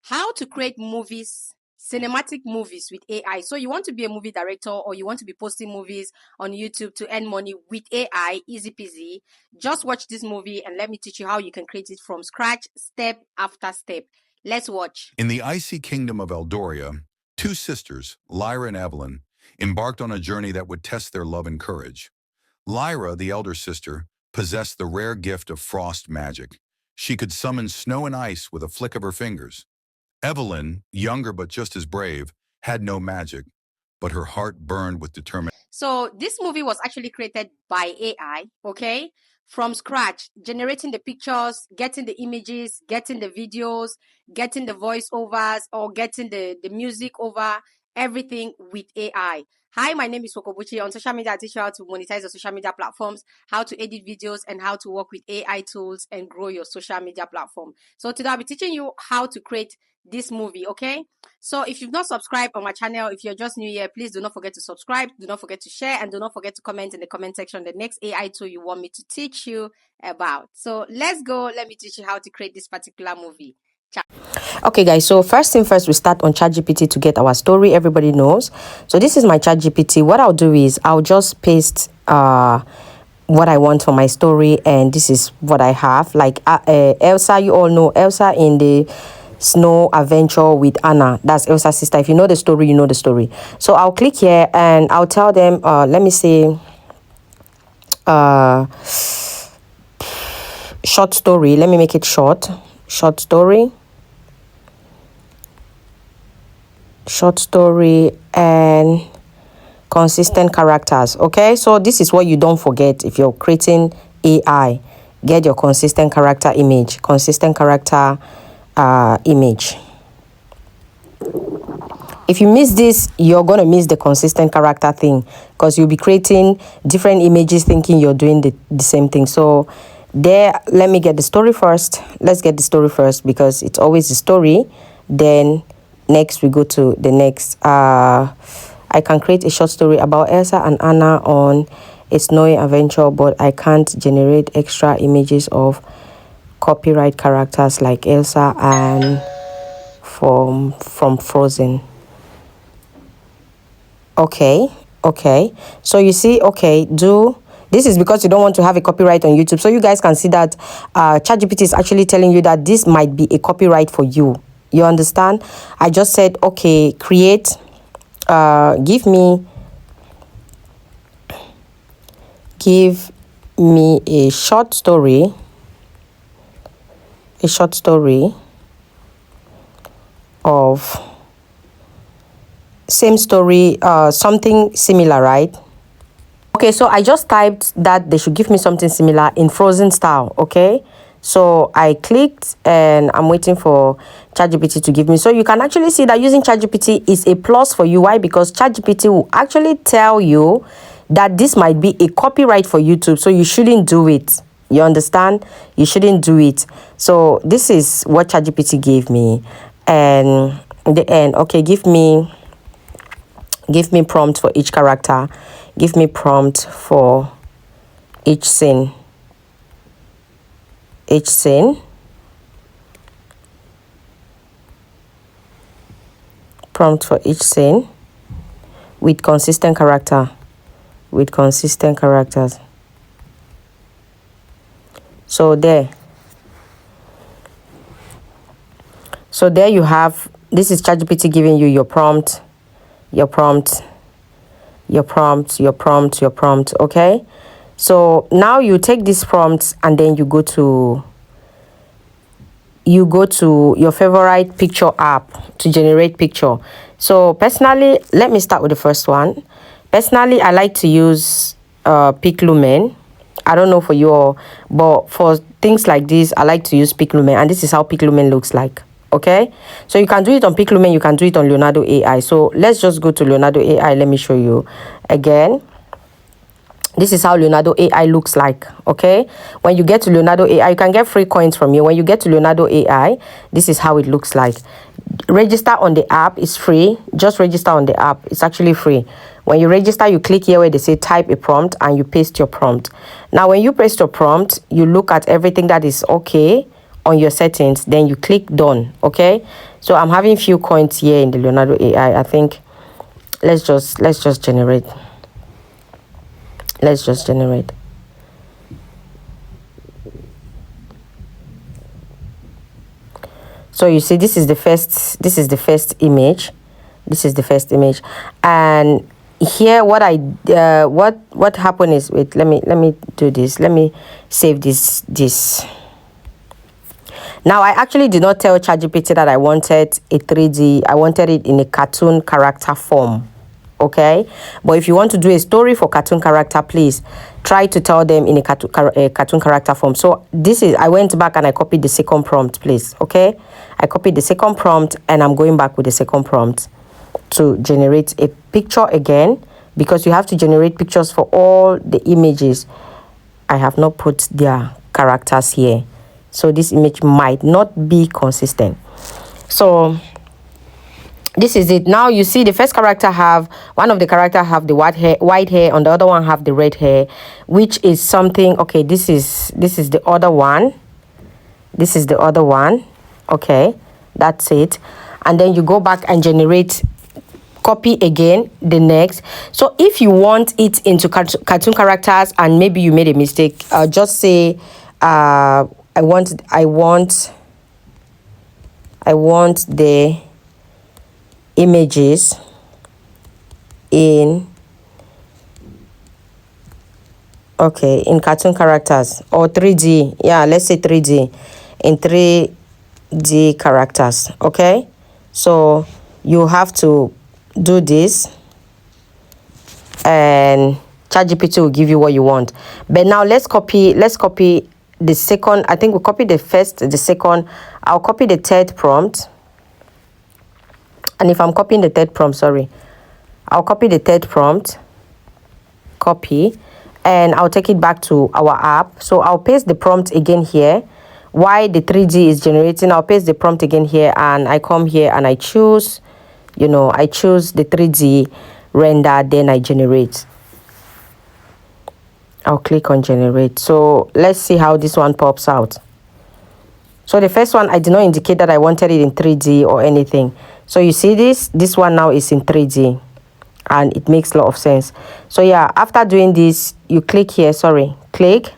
how to create movies, cinematic movies with AI. So you want to be a movie director or you want to be posting movies on YouTube to earn money with AI, easy peasy. Just watch this movie and let me teach you how you can create it from scratch, step after step. Let's watch. In the icy kingdom of Eldoria, two sisters, Lyra and Evelyn, embarked on a journey that would test their love and courage. Lyra, the elder sister, possessed the rare gift of frost magic. She could summon snow and ice with a flick of her fingers. Evelyn, younger but just as brave, had no magic, but her heart burned with determination. So this movie was actually created by AI, okay? From scratch, generating the pictures, getting the images, getting the videos, getting the voiceovers, or getting the music over, everything with AI. Hi, my name is Wokobuchi. On social media, I teach you how to monetize your social media platforms, how to edit videos, and how to work with AI tools and grow your social media platform. So today I'll be teaching you how to create this movie, okay? So if you've not subscribed on my channel, if you're just new here, please do not forget to subscribe, do not forget to share, and do not forget to comment in the comment section the next AI tool you want me to teach you about. So let's go. Let me teach you how to create this particular movie. Okay guys, so first thing first, we start on ChatGPT to get our story. Everybody knows. So this is my ChatGPT. What I'll do is I'll just paste what I want for my story, and this is what I have. Like Elsa, you all know Elsa in the snow adventure with Anna. That's Elsa's sister. If you know the story, you know the story. So I'll click here and I'll tell them, let me say short story. Let me make it short story and consistent characters. Okay, so this is what you don't forget if you're creating AI. Get your consistent character image. Image. If you miss this, you're going to miss the consistent character thing, because you'll be creating different images thinking you're doing the same thing. So there, let me get the story first. Let's get the story first, because it's always the story. Then next we go to the next. I can create a short story about Elsa and Anna on a snowy adventure, but I can't generate extra images of copyright characters like Elsa and from Frozen. Okay, so you see, this is because you don't want to have a copyright on YouTube. So you guys can see that ChatGPT is actually telling you that this might be a copyright for you. You understand? I just said, okay, create, give me a short story of same story, something similar, right? Okay, so I just typed that they should give me something similar in Frozen style. Okay, so I clicked and I'm waiting for ChatGPT to give me. So you can actually see that using ChatGPT is a plus for you. Why? Because ChatGPT will actually tell you that this might be a copyright for YouTube, so you shouldn't do it. You understand? You shouldn't do it. So this is what ChatGPT gave me. And in the end, okay, give me prompt for each character. Give me prompt for each scene. Prompt for each scene with consistent characters. So there you have, this is ChatGPT giving you your prompt. Okay, so now you take these prompts and then you go to your favorite picture app to generate picture. So personally, let me start with the first one. Personally, I like to use PicLumen. I don't know for you all, but for things like this, I like to use PicLumen, and this is how PicLumen looks like. Okay, so you can do it on PicLumen, you can do it on Leonardo AI. So let's just go to Leonardo AI. Let me show you again. This is how Leonardo AI looks like. Okay, when you get to Leonardo AI, you can get free coins from here. When you get to Leonardo AI, this is how it looks like. Register on the app is free. Just register on the app, it's actually free. When you register, you click here where they say type a prompt and you paste your prompt. Now when you paste your prompt, you look at everything that is okay on your settings, then you click done. Okay, so I'm having few coins here in the Leonardo AI. I think let's just generate. Let's just generate. So you see, this is the first image. This is the first image. And here what I what happened is, wait, let me do this. Let me save this. Now, I actually did not tell ChatGPT that I wanted a 3D. I wanted it in a cartoon character form. Okay, but if you want to do a story for cartoon character, please try to tell them in a cartoon character form. So this is, I went back and I copied the second prompt, please. Okay, I copied the second prompt and I'm going back with the second prompt to generate a picture again, because you have to generate pictures for all the images. I have not put their characters here, so this image might not be consistent. So this is it. Now you see the first character have, one of the character have the white hair, on the other one have the red hair, which is something. Okay, this is the other one. This is the other one. Okay, that's it. And then you go back and generate, copy again the next. So if you want it into cartoon characters and maybe you made a mistake, just say I want the images in cartoon characters, or 3D. Yeah, let's say 3D, in 3D characters. Okay, so you have to do this and ChatGPT will give you what you want. But now let's copy the second. I think we copied the first, the second. I'll copy the third prompt. And if I'm copying the third prompt, sorry, I'll copy the third prompt, copy, and I'll take it back to our app. So I'll paste the prompt again here. While the 3D is generating, I'll paste the prompt again here, and I come here and I choose, I choose the 3D render, then I generate. I'll click on generate. So let's see how this one pops out. So the first one, I did not indicate that I wanted it in 3D or anything. So you see this one now is in 3D, and it makes a lot of sense. So yeah, after doing this, you click here, click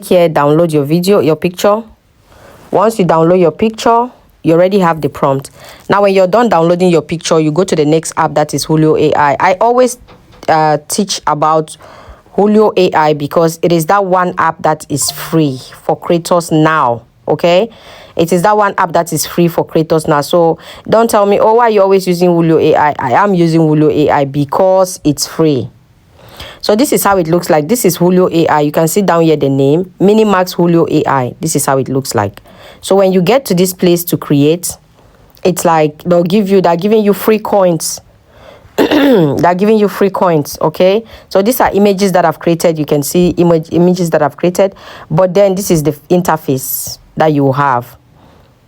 here, download your video, your picture. Once you download your picture, you already have the prompt. Now when you're done downloading your picture, you go to the next app, that is Julio AI. I always teach about Julio AI because it is that one app that is free for creators now. Okay, it is that one app that is free for creators now. So don't tell me, oh, why are you always using Julio AI? I am using Julio AI because it's free. So this is how it looks like. This is Julio AI. You can see down here the name, Minimax Julio AI. This is how it looks like. So when you get to this place to create, it's like they're giving you free coins. They're giving you free coins. Okay, so these are images that I've created. You can see images that I've created, but then this is the interface that you have.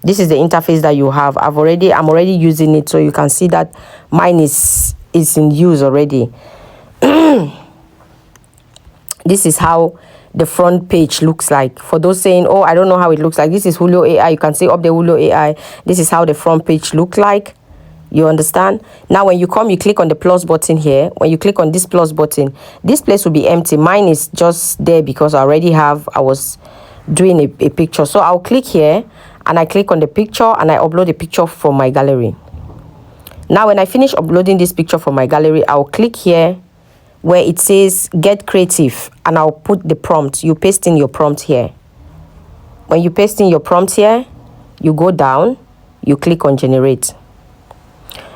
This is the interface that you have. I'm already using it, so you can see that mine is in use already. This is how the front page looks like. For those saying, oh, I don't know how it looks like, this is Julio AI. You can see up the Julio AI. This is how the front page look like. You understand? Now when you come, you click on the plus button here. When you click on this plus button, this place will be empty. Mine is just there because I was doing a picture. So I'll click here and I click on the picture and I upload the picture from my gallery. Now when I finish uploading this picture from my gallery, I'll click here where it says get creative, and I'll put the prompt. You paste in your prompt here. When you paste in your prompt here, you go down, you click on generate.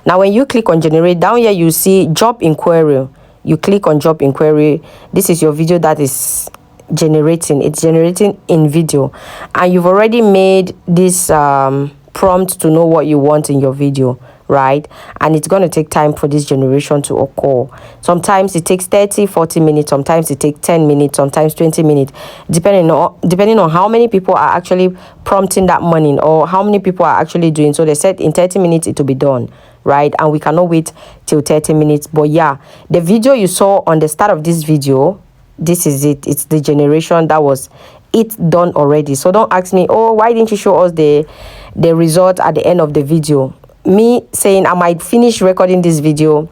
Now when you click on generate, down here you see job inquiry. You click on job inquiry. This is your video that is generating. It's generating in video, and you've already made this prompt to know what you want in your video, right? And it's going to take time for this generation to occur. Sometimes it takes 30-40 minutes, sometimes it takes 10 minutes, sometimes 20 minutes, depending on how many people are actually prompting that money or how many people are actually doing. So they said in 30 minutes it will be done, right? And we cannot wait till 30 minutes. But yeah, the video you saw on the start of this video, this is it. It's the generation that was it done already. So don't ask me, oh, why didn't you show us the result at the end of the video? Me saying I might finish recording this video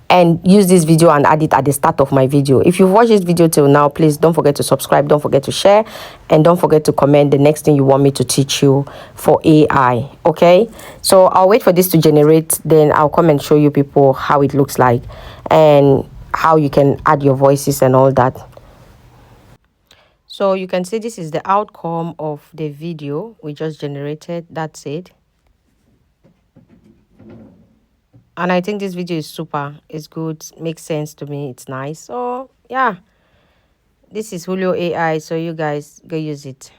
and use this video and add it at the start of my video. If you've watched this video till now, please don't forget to subscribe, don't forget to share, and don't forget to comment the next thing you want me to teach you for AI. Okay, so I'll wait for this to generate, then I'll come and show you people how it looks like and how you can add your voices and all that. So you can see this is the outcome of the video we just generated. That's it. And I think this video is super. It's good, makes sense to me, it's nice. So yeah, this is Julio AI, so you guys go use it.